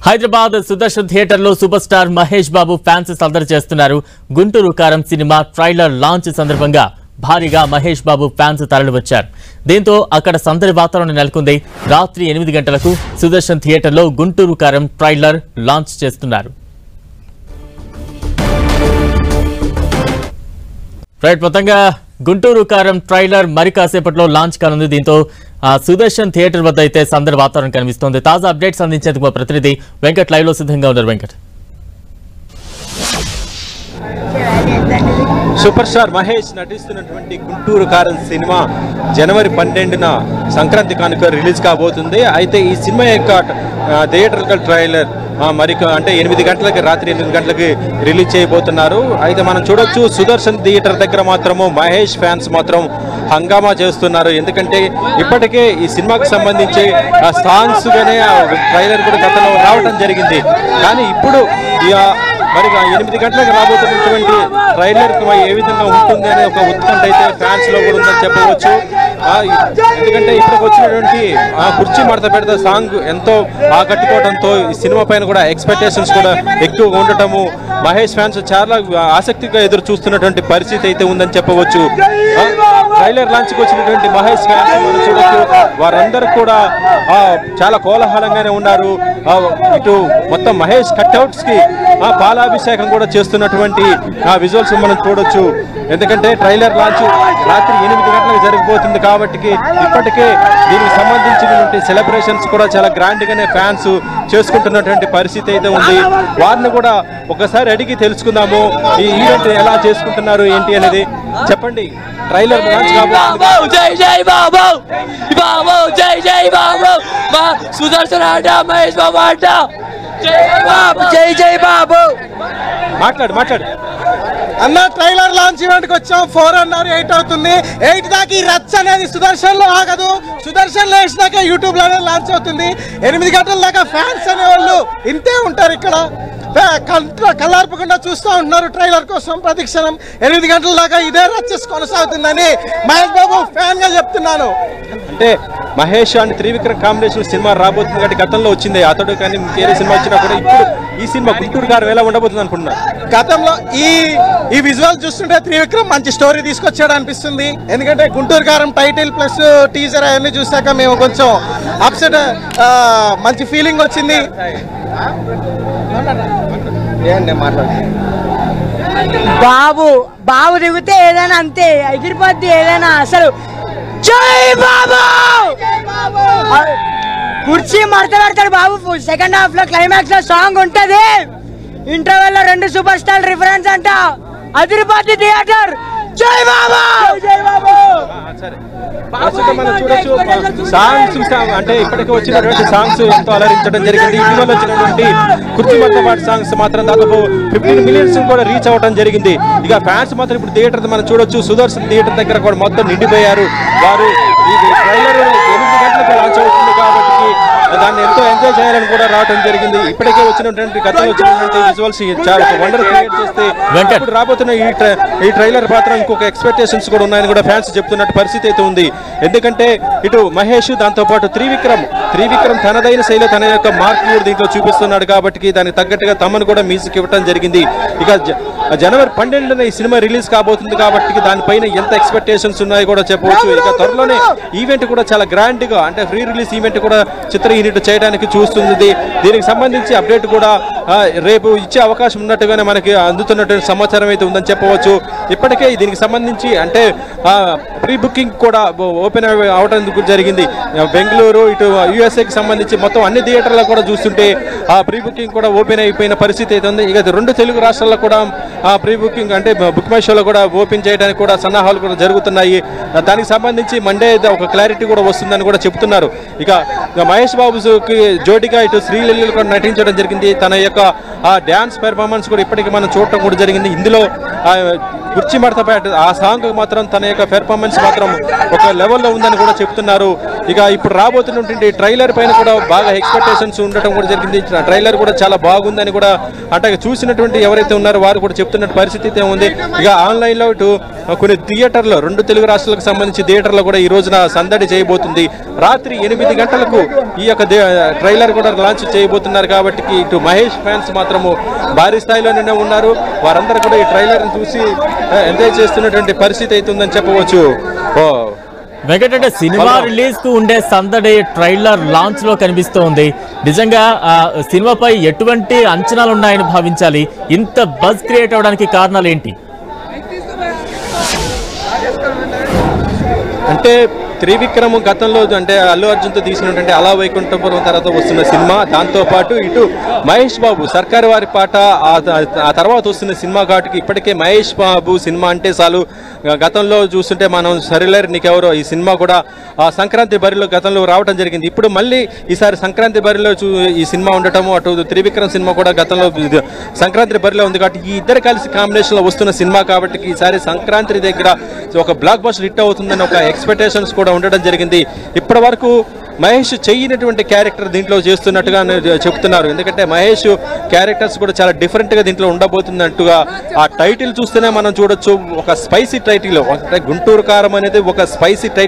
Hyderabad Sudarshan theatre లో super star Mahesh Babu fans సందడి చేస్తున్నారు. గుంటూరు కారం సినిమా ట్రైలర్ లాంచ్ సందర్భంగా భారీగా మహేష్ బాబు ఫ్యాన్స్ తరలివచ్చారు. దీంతో అక్కడ సందడి వాతావరణం నెలకొంది. రాత్రి 8 గంటలకు సుదర్శన్ థియేటర్ లో గుంటూరు కారం ట్రైలర్ లాంచ్ చేస్తున్నారు. మొత్తంగా గుంటూరు కారం ట్రైలర్ మరి కాసేపట్లో లాంచ్ కానుంది. దీంతో సుదర్శన్ థియేటర్ వద్ద అయితే సందడి వాతావరణం కనిపిస్తోంది. తాజా అప్డేట్స్ అందించేందుకు మా ప్రతినిధి వెంకట్ లైవ్ లో సిద్ధంగా ఉన్నారు. వెంకట్, సూపర్ స్టార్ మహేష్ నటిస్తున్నటువంటి గుంటూరు కారం సినిమా జనవరి 12న సంక్రాంతి కానుక రిలీజ్ కాబోతుంది. అయితే ఈ సినిమా యొక్క థియేటర్కల్ ట్రైలర్ అంటే 8 గంటలకి, రాత్రి 8 గంటలకి రిలీజ్ చేయబోతున్నారు. అయితే మనం చూడొచ్చు సుదర్శన్ థియేటర్ దగ్గర మాత్రము మహేష్ ఫ్యాన్స్ మాత్రం హంగామా చేస్తున్నారు. ఎందుకంటే ఇప్పటికే ఈ సినిమాకి సంబంధించి సాంగ్స్ గానే ట్రైలర్ కూడా గతంలో రావడం జరిగింది. కానీ ఇప్పుడు మరి 8 గంటలకు రాబోతున్నటువంటి ట్రైలర్ ఏ విధంగా ఉంటుంది అనే ఒక ఉత్కంఠ అయితే ఫ్యాన్స్ లో కూడా ఉందని చెప్పవచ్చు. ఎందుకంటే ఇప్పటికి వచ్చినటువంటి కుర్చీ మడత పెడత సాంగ్ ఎంతో ఆకట్టుకోవడంతో ఈ సినిమా పైన కూడా ఎక్స్పెక్టేషన్స్ కూడా ఎక్కువగా ఉండటము మహేష్ ఫ్యాన్స్ చాలా ఆసక్తిగా ఎదురు చూస్తున్నటువంటి పరిస్థితి అయితే ఉందని చెప్పవచ్చు. ట్రైలర్ లాంచ్కి వచ్చినటువంటి మహేష్ ఫ్యాన్స్ మనం చూడొచ్చు, వారందరూ కూడా చాలా కోలాహలంగానే ఉన్నారు. ఇటు మొత్తం మహేష్ కట్అవుట్స్ కి పాలాభిషేకం కూడా చేస్తున్నటువంటి విజువల్స్ మనం చూడొచ్చు. ఎందుకంటే ట్రైలర్ లాంచ్ రాత్రి 8 గంటలకు జరిగిపోతుంది కాబట్టి ఇప్పటికే దీనికి సంబంధించినటువంటి సెలబ్రేషన్స్ కూడా చాలా గ్రాండ్ గానే ఫ్యాన్స్ చేసుకుంటున్నటువంటి పరిస్థితి అయితే ఉంది. వారిని కూడా ఒకసారి అడిగి తెలుసుకుందాము, ఈ ఈవెంట్ ఎలా చేసుకుంటున్నారు ఏంటి అనేది. చెప్పండి, ట్రైలర్ లాంచ్ మాట్లాడు అన్న. ట్రైలర్ లాంచ్ ఈవెంట్ కి వచ్చాం. 4 అన్నారు, 8 అవుతుంది. 8 దాకా ఈ రచ్చ అనేది సుదర్శన్ లో ఆగదు. సుదర్శన్ లో వేసినాక యూట్యూబ్ లోనే లాంచ్ అవుతుంది. 8 గంటల దాకా ఫ్యాన్స్ అనేవాళ్ళు ఇంతే ఉంటారు. ఇక్కడ కళ్ళార్పకుండా చూస్తూ ఉంటున్నారు ట్రైలర్ కోసం ప్రతిక్షణం. 8 గంటల దాకా ఇదే రచ్చ కొనసాగుతుందని మహేష్ బాబు ఫ్యాన్ గా చెప్తున్నాను. అంటే Mahesh and Trivikram combination cinema రాబోతుంది కాబట్టి గతంలో వచ్చింది అతడు, కానీ వేరే సినిమా వచ్చినా కూడా ఇప్పుడు ఈ సినిమా గుంటూరు కారం ఎలా ఉండబోతుంది అనుకుంటున్నారు? గతంలో ఈ విజువల్ చూస్తుంటే త్రివిక్రమ్ మంచి స్టోరీ తీసుకొచ్చాడు అనిపిస్తుంది. ఎందుకంటే గుంటూరు కారం టైటిల్ ప్లస్ టీజర్ అవన్నీ చూసాక మేము కొంచెం అప్సెట్, మంచి ఫీలింగ్ వచ్చింది. బాబు దిగితే ఏదైనా అంతే ఎగిరిపోద్ది ఏదైనా. అసలు జై బాబు, కుర్చీ మడత పెడతాడు బాబు. సెకండ్ హాఫ్ లో క్లైమాక్స్ లో సాంగ్ ఉంటది. ఇంటర్వెల్ లో 2 సూపర్ స్టార్ రిఫరెన్స్ అంట. అదిరిపోద్ది థియేటర్. జై బాబు, జై బాబు. మనం చూడొచ్చు సాంగ్స్, అంటే ఇప్పటికే వచ్చినటువంటి సాంగ్స్ ఎంతో అలరించడం జరిగింది. ఇటీవల వచ్చినటువంటి కుర్చీ మడత సాంగ్స్ మాత్రం దాదాపు 15 మిలియన్స్ కూడా రీచ్ అవ్వడం జరిగింది. ఇక ఫ్యాన్స్ మాత్రం ఇప్పుడు థియేటర్ మనం చూడొచ్చు, సుదర్శన్ థియేటర్ దగ్గర కూడా మొత్తం నిండిపోయారు. వారు ఈ ట్రైలర్ 8 గంటలకు లాంచ్ అవుతుంది కాబట్టి దాన్ని ఎంతో ఎంజాయ్ చేయాలని కూడా రావడం జరిగింది. ఇప్పటికే వచ్చినటువంటి గతంలో వచ్చినటువంటి విజువల్స్ చాలా వండర్ క్రియేట్ చేస్తే ఇప్పుడు రాబోతున్న ఈ ట్రైలర్ మాత్రం ఇంకొక ఎక్స్పెక్టేషన్స్ కూడా ఉన్నాయని కూడా ఫ్యాన్స్ చెప్తున్నట్టు పరిస్థితి అయితే ఉంది. ఎందుకంటే ఇటు మహేష్, దాంతో పాటు త్రివిక్రమ్ తనదైన శైలి, తన యొక్క మార్క్ కూడా దీంట్లో చూపిస్తున్నాడు కాబట్టి దానికి తగ్గట్టుగా తమను కూడా మ్యూజిక్ ఇవ్వడం జరిగింది. ఇక జనవరి 12న ఈ సినిమా రిలీజ్ కాబోతుంది కాబట్టి దానిపైన ఎంత ఎక్స్పెక్టేషన్స్ ఉన్నాయో కూడా చెప్పవచ్చు. ఇక త్వరలోనే ఈవెంట్ కూడా చాలా గ్రాండ్ గా, అంటే ఫ్రీ రిలీజ్ ఈవెంట్ కూడా చిత్ర యూనిట్ చేయడానికి చూస్తుంది. దీనికి సంబంధించి అప్డేట్ కూడా రేపు ఇచ్చే అవకాశం ఉన్నట్టుగానే మనకి అందుతున్నటువంటి సమాచారం అయితే ఉందని చెప్పవచ్చు. ఇప్పటికే దీనికి సంబంధించి అంటే ప్రీ బుకింగ్ కూడా ఓపెన్ అవడం జరిగింది. బెంగళూరు, ఇటు యూఎస్ఏకి సంబంధించి మొత్తం అన్ని థియేటర్లో కూడా చూస్తుంటే ప్రీ బుకింగ్ కూడా ఓపెన్ అయిపోయిన పరిస్థితి అయితే ఉంది. ఇక 2 తెలుగు రాష్ట్రాల్లో కూడా ప్రీ బుకింగ్ అంటే బుక్ మై షోలో కూడా ఓపెన్ చేయడానికి కూడా సన్నాహాలు కూడా జరుగుతున్నాయి. దానికి సంబంధించి మండే ఒక క్లారిటీ కూడా వస్తుందని కూడా చెప్తున్నారు. ఇక మహేష్ బాబుకి జోడిగా ఇటు శ్రీలీల కూడా నటించడం జరిగింది. తన యొక్క డ్యాన్స్ పెర్ఫార్మెన్స్ కూడా ఇప్పటికీ మనం చూడటం కూడా జరిగింది. ఇందులో కుర్చీ మడతపేట ఆ సాంగ్ మాత్రం తన యొక్క పెర్ఫార్మెన్స్ మాత్రం ఒక లెవెల్లో ఉందని కూడా చెప్తున్నారు. ఇక ఇప్పుడు రాబోతున్నటువంటి ట్రైలర్ పైన కూడా బాగా ఎక్స్పెక్టేషన్స్ ఉండటం కూడా జరిగింది. ట్రైలర్ కూడా చాలా బాగుందని కూడా అంటే చూసినటువంటి ఎవరైతే ఉన్నారో వారు కూడా చెప్తున్న పరిస్థితి అయితే ఉంది. ఇక ఆన్లైన్లో ఇటు కొన్ని థియేటర్లో 2 తెలుగు రాష్ట్రాలకు సంబంధించి థియేటర్లో కూడా ఈ రోజున సందడి చేయబోతుంది. రాత్రి 8 గంటలకు ఈ యొక్క ట్రైలర్ కూడా లాంచ్ చేయబోతున్నారు కాబట్టి ఇటు మహేష్ ఫ్యాన్స్ మాత్రము భారీ స్థాయిలోనే ఉన్నారు. వారందరూ కూడా ఈ ట్రైలర్ని చూసి ఎంజాయ్ చేస్తున్నటువంటి పరిస్థితి అవుతుందని చెప్పవచ్చు. వెంకటరెడ్డి, సినిమా రిలీజ్ కు ఉండే సందడి ట్రైలర్ లాంచ్ లో కనిపిస్తోంది. నిజంగా సినిమాపై ఎటువంటి అంచనాలు ఉన్నాయని భావించాలి? ఇంత బజ్ క్రియేట్ అవడానికి కారణాలు ఏంటి? అంటే త్రివిక్రమ్ గతంలో అంటే అల్లు అర్జున్తో తీసినటువంటి అలా వైకుంఠపురం తర్వాత వస్తున్న సినిమా, దాంతోపాటు ఇటు మహేష్ బాబు సర్కారు వారి పాట, ఆ తర్వాత వస్తున్న సినిమా ఘాటుకి ఇప్పటికే మహేష్ బాబు సినిమా అంటే చాలు. గతంలో చూస్తుంటే మనం సరిలేరు నీకెవరో ఈ సినిమా కూడా సంక్రాంతి బరిలో గతంలో రావడం జరిగింది. ఇప్పుడు మళ్ళీ ఈసారి సంక్రాంతి బరిలో ఈ సినిమా ఉండటము, అటు త్రివిక్రమ్ సినిమా కూడా గతంలో సంక్రాంతి బరిలో ఉంది కాబట్టి ఈ ఇద్దరు కలిసి కాంబినేషన్లో వస్తున్న సినిమా కాబట్టి ఈసారి సంక్రాంతి దగ్గర ఒక బ్లాక్ బస్టర్ హిట్ అవుతుందని ఒక ఎక్స్పెక్టేషన్స్ కూడా ఉండడం జరిగింది. ఇప్పటి వరకు మహేష్ చేయనటువంటి క్యారెక్టర్ దీంట్లో చేస్తున్నట్టుగా చెప్తున్నారు. ఎందుకంటే మహేష్ క్యారెక్టర్స్ కూడా చాలా డిఫరెంట్గా దీంట్లో ఉండబోతున్నట్టుగా ఆ టైటిల్ చూస్తేనే మనం చూడొచ్చు. ఒక స్పైసీ టైటిల్, గుంటూరు కారం అనేది ఒక స్పైసీ టైటిల్.